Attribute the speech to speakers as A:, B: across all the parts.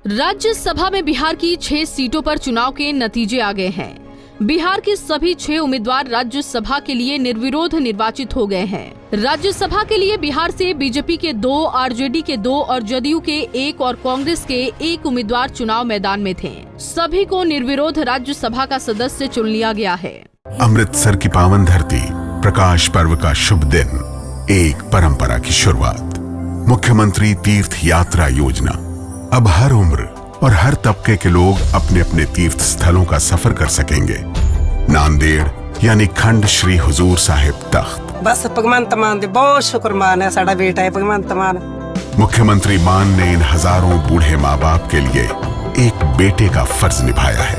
A: राज्यसभा में बिहार की 6 सीटों पर चुनाव के नतीजे आ गए हैं। बिहार के सभी 6 उम्मीदवार राज्यसभा के लिए निर्विरोध निर्वाचित हो गए हैं। राज्यसभा के लिए बिहार से बीजेपी के 2, आरजेडी के 2 और जदयू के 1 और कांग्रेस के 1 उम्मीदवार चुनाव मैदान में थे। सभी को निर्विरोध राज्यसभा का सदस्य चुन लिया गया है।
B: अमृतसर की पावन धरती, प्रकाश पर्व का शुभ दिन, एक परंपरा की शुरुआत। मुख्यमंत्री तीर्थ यात्रा योजना। अब हर उम्र और हर तबके के लोग अपने अपने तीर्थ स्थलों का सफर कर सकेंगे। नांदेड़ यानी खंड श्री हुजूर साहिब तख्त।
C: बस भगवंत मान दे बहुत शुक्रमान है, साडा बेटा है भगवंत मान।
B: मुख्यमंत्री मान ने इन हजारों बूढ़े माँ बाप के लिए एक बेटे का फर्ज निभाया है।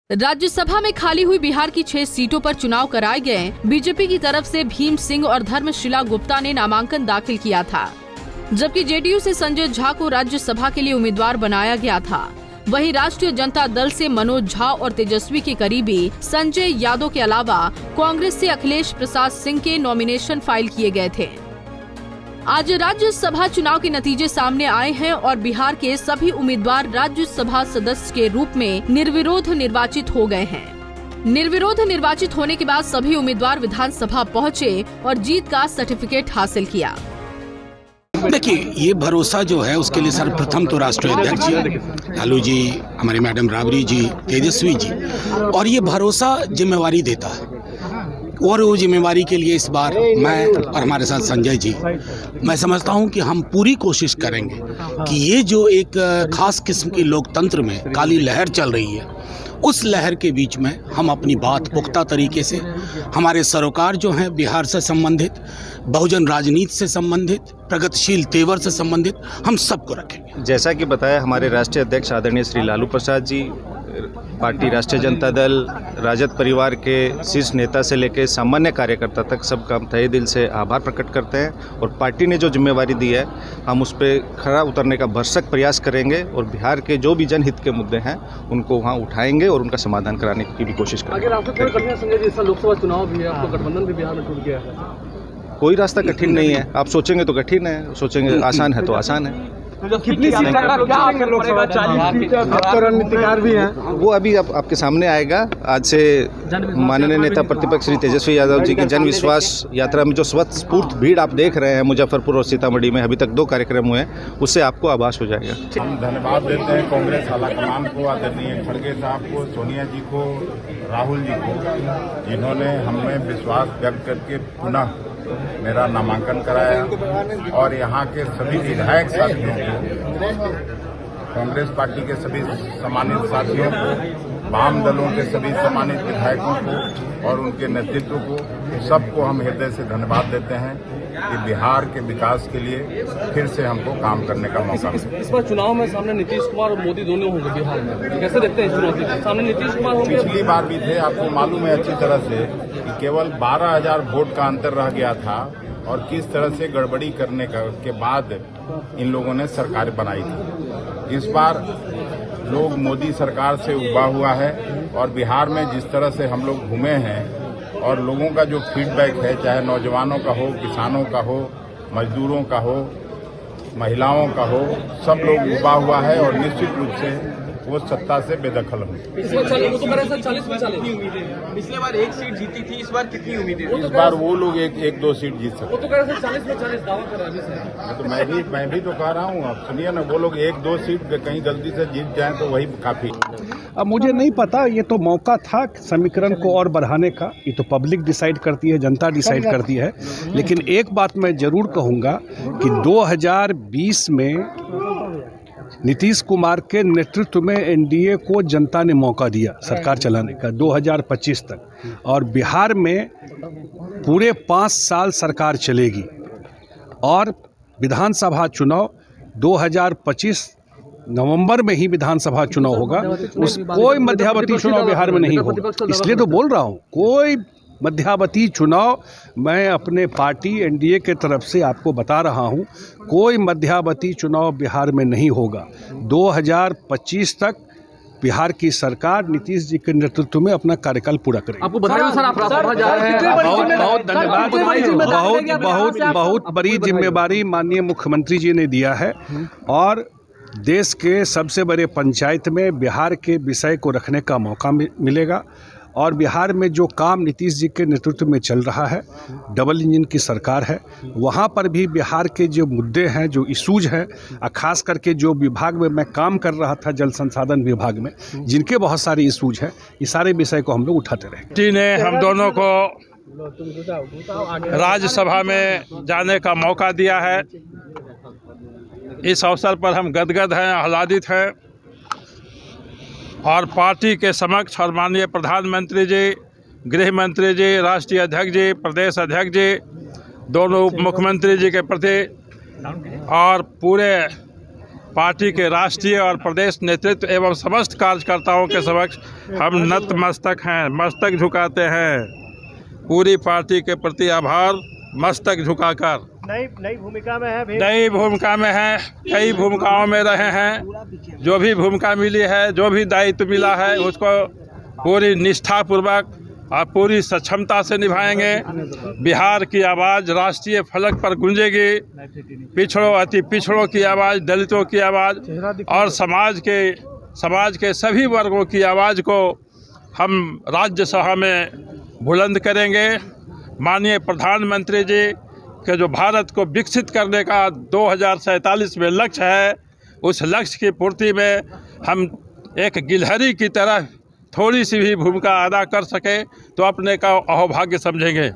A: राज्यसभा में खाली हुई बिहार की 6 सीटों पर चुनाव कराए गए। बीजेपी की तरफ से भीम सिंह और धर्मशिला गुप्ता ने नामांकन दाखिल किया था, जबकि जेडीयू से संजय झा को राज्यसभा के लिए उम्मीदवार बनाया गया था। वहीं राष्ट्रीय जनता दल से मनोज झा और तेजस्वी के करीबी संजय यादव के अलावा कांग्रेस से अखिलेश प्रसाद सिंह के नॉमिनेशन फाइल किए गए थे। आज राज्यसभा चुनाव के नतीजे सामने आए हैं और बिहार के सभी उम्मीदवार राज्यसभा सदस्य के रूप में निर्विरोध निर्वाचित हो गए हैं। निर्विरोध निर्वाचित होने के बाद सभी उम्मीदवार विधानसभा पहुंचे और जीत का सर्टिफिकेट हासिल किया।
D: देखिए, ये भरोसा जो है उसके लिए सर्वप्रथम तो राष्ट्रीय अध्यक्ष जी, लालू जी, हमारी मैडम राबड़ी जी, तेजस्वी जी, और ये भरोसा जिम्मेवारी देता है। और वो जिम्मेवारी के लिए इस बार मैं और हमारे साथ संजय जी, मैं समझता हूँ कि हम पूरी कोशिश करेंगे कि ये जो एक खास किस्म की लोकतंत्र में काली लहर चल रही है, उस लहर के बीच में हम अपनी बात पुख्ता तरीके से, हमारे सरोकार जो हैं बिहार से संबंधित, बहुजन राजनीति से संबंधित, प्रगतिशील तेवर से संबंधित, हम सबको रखेंगे।
E: जैसा कि बताया हमारे राष्ट्रीय अध्यक्ष आदरणीय श्री लालू प्रसाद जी, पार्टी राष्ट्रीय जनता दल, राजद परिवार के शीर्ष नेता से लेकर सामान्य कार्यकर्ता तक सबका हम तहे दिल से आभार प्रकट करते हैं। और पार्टी ने जो जिम्मेवारी दी है, हम उस पर खरा उतरने का भरसक प्रयास करेंगे और बिहार के जो भी जनहित के मुद्दे हैं उनको वहाँ उठाएंगे और उनका समाधान कराने की भी कोशिश करेंगे।
F: लोकसभा चुनाव भी है, आपका गठबंधन भी बिहार में टूट गया है।
E: कोई रास्ता कठिन नहीं है। आप सोचेंगे तो कठिन है, सोचेंगे आसान है तो आसान है।
F: कितनी सीटें लोकसभा 40 सीट, आप तो रणनीतिकार भी हैं।
E: वो अभी आपके सामने आएगा। आज से माननीय नेता प्रतिपक्ष श्री तेजस्वी यादव जी की जन विश्वास यात्रा में जो स्वतःस्फूर्त भीड़ आप देख रहे हैं मुजफ्फरपुर और सीतामढ़ी में, अभी तक 2 कार्यक्रम हुए हैं, उससे आपको आभास हो जाएगा।
G: हम धन्यवाद देते हैं कांग्रेस आलाकमान को, आदरणीय खड़गे साहब को, सोनिया जी को, राहुल जी को, जिन्होंने हमें विश्वास व्यक्त करके पुनः मेरा नामांकन कराया। और यहाँ के सभी विधायक साथियों को, कांग्रेस पार्टी के सभी सम्मानित साथियों को, वाम दलों के सभी सम्मानित विधायकों को और उनके नेतृत्व को, सबको हम हृदय से धन्यवाद देते हैं कि बिहार के विकास के लिए फिर से हमको काम करने का मौका मिला।
F: इस बार चुनाव में सामने नीतीश कुमार और मोदी दोनों होंगे बिहार में, कैसे देखते हैं इस चुनौती? सामने नीतीश कुमार होंगे।
G: पिछली बार भी थे, आपको मालूम है अच्छी तरह से कि केवल 12,000 वोट का अंतर रह गया था और किस तरह से गड़बड़ी करने के बाद इन लोगों ने सरकार बनाई थी। इस बार लोग मोदी सरकार से उबा हुआ है और बिहार में जिस तरह से हम लोग घूमे हैं और लोगों का जो फीडबैक है, चाहे नौजवानों का हो, किसानों का हो, मजदूरों का हो, महिलाओं का हो, सब लोग उबा हुआ है और निश्चित रूप से वो सत्ता से बेदखल हो।
F: पिछले बार 1 सीट जीती थी, इस बार कितनी उम्मीदें?
G: इस बार वो लोग एक 2 सीट जीत सकते।
F: वो तो कह रहे थे 40 में 40 दावा कर रहे हैं।
G: तो मैं भी तो कह रहा हूँ, आप सुनिए ना, वो लोग 1-2 सीट कहीं गलती से जीत जाएं तो वही काफी।
H: अब मुझे नहीं पता, ये तो मौका था समीकरण को और बढ़ाने का। ये तो पब्लिक डिसाइड करती है, जनता डिसाइड करती है। लेकिन एक बात मैं जरूर कहूँगा कि 2020 में नीतीश कुमार के नेतृत्व में एनडीए को जनता ने मौका दिया सरकार चलाने का 2025 तक, और बिहार में पूरे 5 साल सरकार चलेगी। और विधानसभा चुनाव 2025 नवंबर में ही विधानसभा चुनाव होगा। उस कोई मध्यावधि चुनाव बिहार में नहीं होगा, इसलिए तो बोल रहा हूँ, कोई मध्यावधि चुनाव, मैं अपने पार्टी एनडीए के तरफ से आपको बता रहा हूं, कोई मध्यावधि चुनाव बिहार में नहीं होगा। 2025 तक बिहार की सरकार नीतीश जी के नेतृत्व में अपना कार्यकाल पूरा करेगी।
F: आपको बधाई हो सर, आप राज्यसभा जा रहे हैं।
H: बहुत बहुत धन्यवाद। बहुत बड़ी जिम्मेवारी माननीय मुख्यमंत्री जी ने दिया है और देश के सबसे बड़े पंचायत में बिहार के विषय को रखने का मौका मिलेगा और बिहार में जो काम नीतीश जी के नेतृत्व में चल रहा है, डबल इंजन की सरकार है, वहाँ पर भी बिहार के जो मुद्दे हैं, जो इशूज हैं, खास करके जो विभाग में मैं काम कर रहा था, जल संसाधन विभाग में, जिनके बहुत सारे इशूज हैं, ये सारे विषय को हम लोग उठाते रहेंगे।
I: पार्टी ने हम दोनों को राज्यसभा में जाने का मौका दिया है। इस अवसर पर हम गदगद हैं, आह्लादित हैं और पार्टी के समक्ष और माननीय प्रधानमंत्री जी, गृह मंत्री जी, राष्ट्रीय अध्यक्ष जी, प्रदेश अध्यक्ष जी, दोनों उप मुख्यमंत्री जी के प्रति और पूरे पार्टी के राष्ट्रीय और प्रदेश नेतृत्व एवं समस्त कार्यकर्ताओं के समक्ष हम नतमस्तक हैं, मस्तक झुकाते हैं। पूरी पार्टी के प्रति आभार, मस्तक झुकाकर।
J: नई भूमिका में है,
I: कई भूमिकाओं में रहे हैं। जो भी भूमिका मिली है, जो भी दायित्व मिला है, उसको पूरी निष्ठापूर्वक और पूरी सक्षमता से निभाएंगे। बिहार की आवाज़ राष्ट्रीय फलक पर गूंजेगी। पिछड़ों, अति पिछड़ों की आवाज़, दलितों की आवाज़ और समाज के सभी वर्गों की आवाज़ को हम राज्यसभा में बुलंद करेंगे। माननीय प्रधानमंत्री जी के जो भारत को विकसित करने का 2047 में लक्ष्य है, उस लक्ष्य की पूर्ति में हम एक गिलहरी की तरह थोड़ी सी भी भूमिका अदा कर सके तो अपने का अहोभाग्य समझेंगे।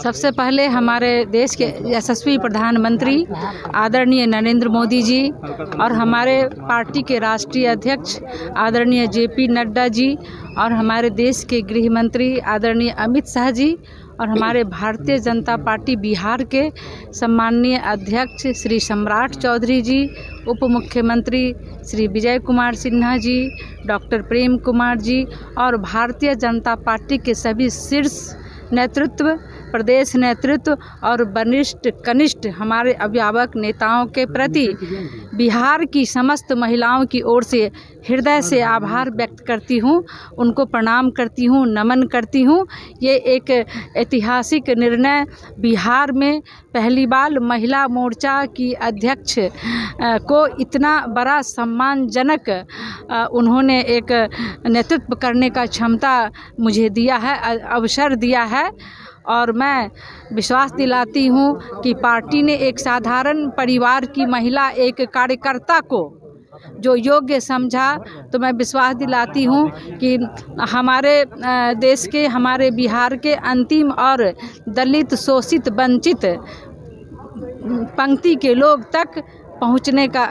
K: सबसे पहले हमारे देश के यशस्वी प्रधानमंत्री आदरणीय नरेंद्र मोदी जी और हमारे पार्टी के राष्ट्रीय अध्यक्ष आदरणीय JP नड्डा जी और हमारे देश के गृह मंत्री आदरणीय अमित शाह जी और हमारे भारतीय जनता पार्टी बिहार के सम्माननीय अध्यक्ष श्री सम्राट चौधरी जी, उप मुख्यमंत्री श्री विजय कुमार सिन्हा जी, डॉक्टर प्रेम कुमार जी और भारतीय जनता पार्टी के सभी शीर्ष नेतृत्व, प्रदेश नेतृत्व और वरिष्ठ कनिष्ठ हमारे अभिभावक नेताओं के प्रति बिहार की समस्त महिलाओं की ओर से हृदय से आभार व्यक्त करती हूँ। उनको प्रणाम करती हूँ, नमन करती हूँ। ये एक ऐतिहासिक निर्णय, बिहार में पहली बार महिला मोर्चा की अध्यक्ष को इतना बड़ा सम्मानजनक उन्होंने एक नेतृत्व करने का क्षमता मुझे दिया है, अवसर दिया है और मैं विश्वास दिलाती हूँ कि पार्टी ने एक साधारण परिवार की महिला, एक कार्यकर्ता को जो योग्य समझा, तो मैं विश्वास दिलाती हूँ कि हमारे देश के, हमारे बिहार के अंतिम और दलित, शोषित, वंचित पंक्ति के लोग तक पहुँचने का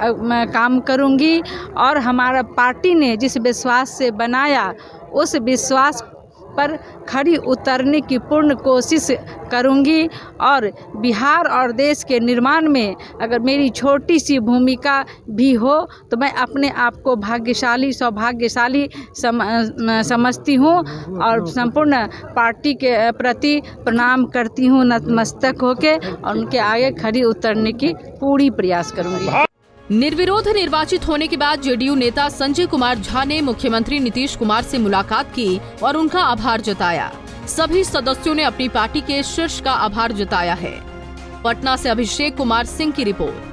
K: काम करूँगी और हमारा पार्टी ने जिस विश्वास से बनाया, उस विश्वास पर खड़ी उतरने की पूर्ण कोशिश करूंगी और बिहार और देश के निर्माण में अगर मेरी छोटी सी भूमिका भी हो तो मैं अपने आप को भाग्यशाली, सौभाग्यशाली समझती हूँ और संपूर्ण पार्टी के प्रति प्रणाम करती हूँ नतमस्तक होके और उनके आगे खड़ी उतरने की पूरी प्रयास करूँगी।
A: निर्विरोध निर्वाचित होने के बाद जेडीयू नेता संजय कुमार झा ने मुख्यमंत्री नीतीश कुमार से मुलाकात की और उनका आभार जताया। सभी सदस्यों ने अपनी पार्टी के शीर्ष का आभार जताया है। पटना से अभिषेक कुमार सिंह की रिपोर्ट।